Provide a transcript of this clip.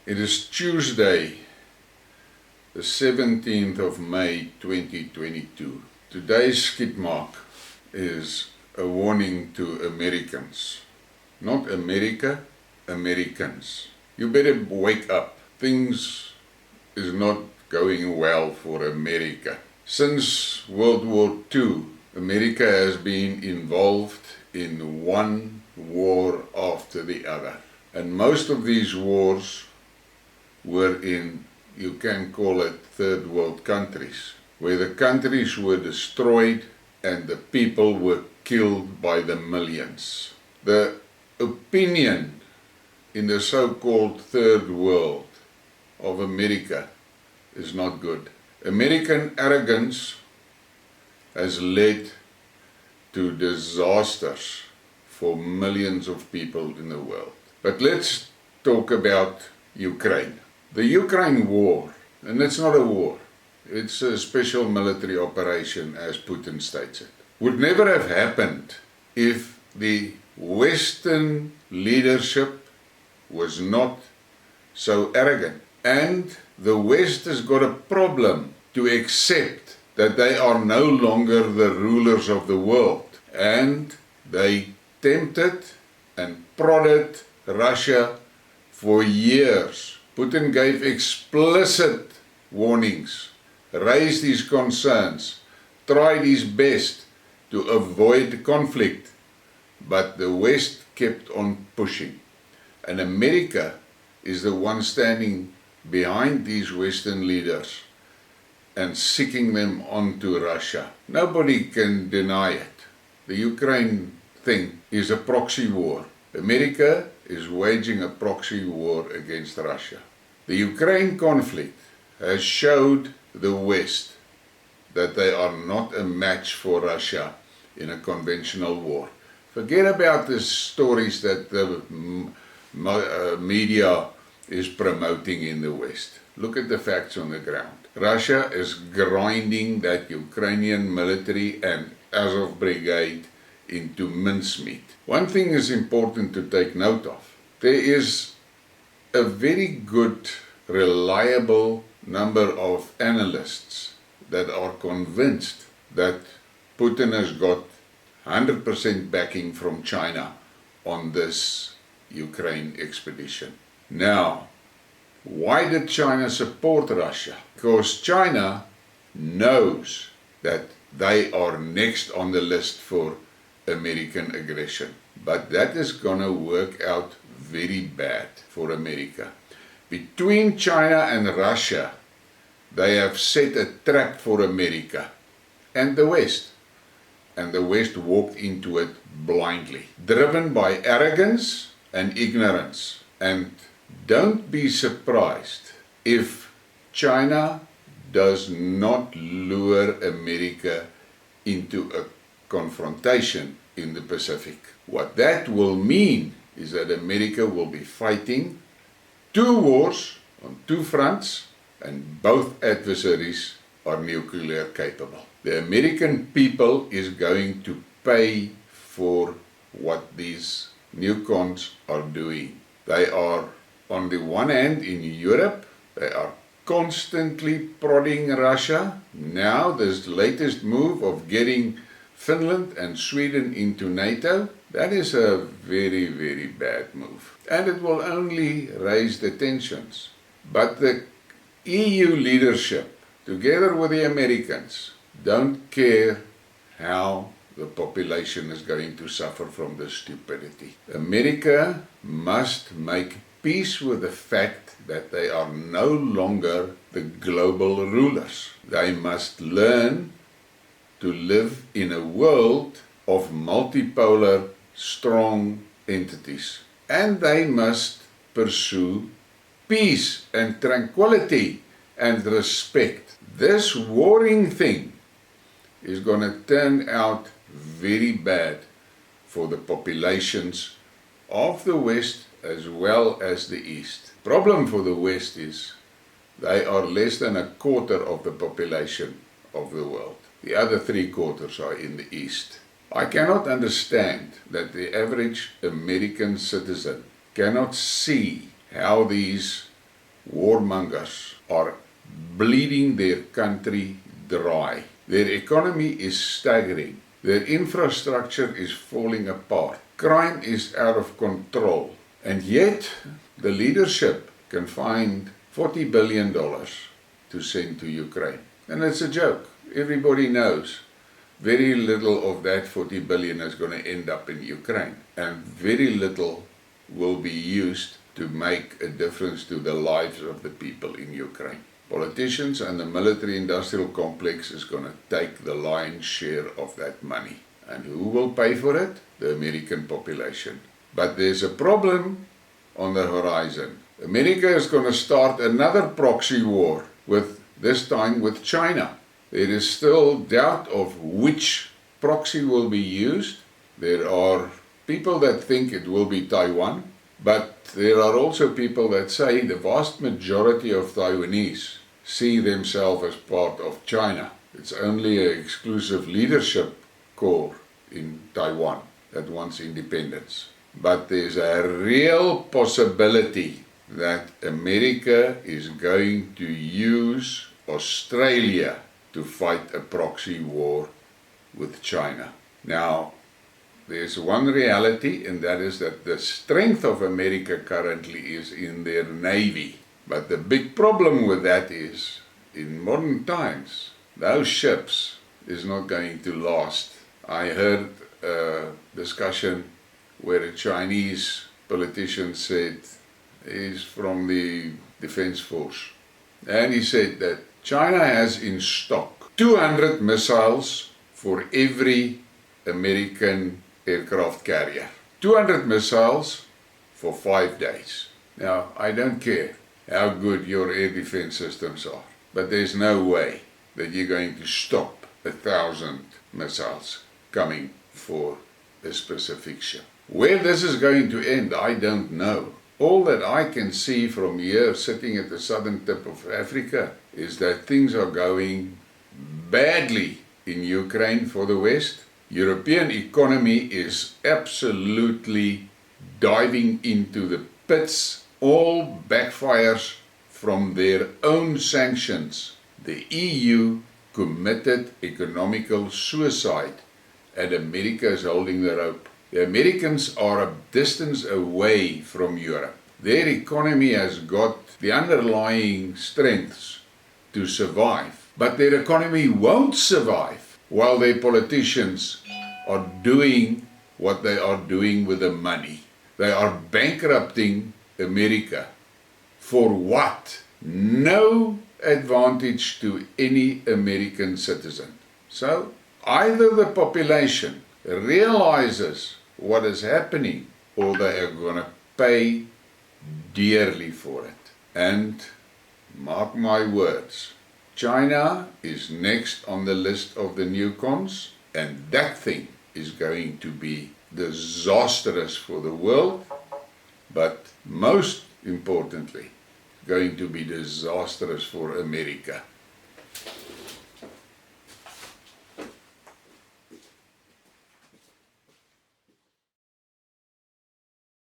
It is Tuesday, the 17th of May 2022. Today's Skidmark is a warning to Americans. Not America, Americans. You better wake up. Things is not going well for America. Since World War II, America has been involved in one war after the other. And most of these wars were in, you can call it, third world countries, where the countries were destroyed and the people were killed by the millions. The opinion in the so-called third world of America is not good. American arrogance has led to disasters for millions of people in the world. But let's talk about Ukraine. The Ukraine war, and it's not a war, it's a special military operation as Putin states it, would never have happened if the Western leadership was not so arrogant. And the West has got a problem to accept that they are no longer the rulers of the world. And they tempted and prodded Russia for years. Putin gave explicit warnings, raised his concerns, tried his best to avoid conflict, but the West kept on pushing. And America is the one standing behind these Western leaders and seeking them onto Russia. Nobody can deny it. The Ukraine thing is a proxy war. America is waging a proxy war against Russia. The Ukraine conflict has showed the West that they are not a match for Russia in a conventional war. Forget about the stories that the media is promoting in the West. Look at the facts on the ground. Russia is grinding that Ukrainian military and Azov brigade into mincemeat. One thing is important to take note of. There is a very good, reliable number of analysts that are convinced that Putin has got 100% backing from China on this Ukraine expedition. Now, why did China support Russia? Because China knows that they are next on the list for American aggression. But that is going to work out very bad for America. Between China and Russia, they have set a trap for America and the West. And the West walked into it blindly, driven by arrogance and ignorance. And don't be surprised if China does not lure America into a confrontation in the Pacific. What that will mean is that America will be fighting two wars on two fronts, and both adversaries are nuclear capable. The American people is going to pay for what these newcons are doing. They are, on the one hand, in Europe, they are constantly prodding Russia. Now, this latest move of getting Finland and Sweden into NATO, that is a very, very bad move. And it will only raise the tensions. But the EU leadership, together with the Americans, don't care how the population is going to suffer from this stupidity. America must make peace with the fact that they are no longer the global rulers. They must learn to live in a world of multipolar, strong entities. And they must pursue peace and tranquility and respect. This warring thing is going to turn out very bad for the populations of the West as well as the East. Problem for the West is they are less than a quarter of the population of the world. The other 3/4 are in the East. I cannot understand that the average American citizen cannot see how these warmongers are bleeding their country dry. Their economy is staggering. Their infrastructure is falling apart. Crime is out of control. And yet, the leadership can find $40 billion to send to Ukraine. And it's a joke. Everybody knows very little of that 40 billion is going to end up in Ukraine. And very little will be used to make a difference to the lives of the people in Ukraine. Politicians and the military-industrial complex is going to take the lion's share of that money. And who will pay for it? The American population. But there's a problem on the horizon. America is going to start another proxy war, this time with China. There is still doubt of which proxy will be used. There are people that think it will be Taiwan, but there are also people that say the vast majority of Taiwanese see themselves as part of China. It's only an exclusive leadership core in Taiwan that wants independence. But there's a real possibility that America is going to use Australia to fight a proxy war with China. Now, there's one reality, and that is that the strength of America currently is in their navy. But the big problem with that is, in modern times, those ships is not going to last. I heard a discussion where a Chinese politician said, he's from the Defense Force, and he said that China has in stock 200 missiles for every American aircraft carrier. 200 missiles for 5 days. Now, I don't care how good your air defense systems are, but there's no way that you're going to stop 1,000 missiles coming for a specific ship. Where this is going to end, I don't know. All that I can see from here, sitting at the southern tip of Africa, is that things are going badly in Ukraine for the West. European economy is absolutely diving into the pits. All backfires from their own sanctions. The EU committed economical suicide, and America is holding the rope. The Americans are a distance away from Europe. Their economy has got the underlying strengths to survive, but their economy won't survive while their politicians are doing what they are doing with the money. They are bankrupting America. For what? No advantage to any American citizen. So, either the population realizes what is happening, or they are going to pay dearly for it. And mark my words, China is next on the list of the new cons, and that thing is going to be disastrous for the world, but most importantly, going to be disastrous for America.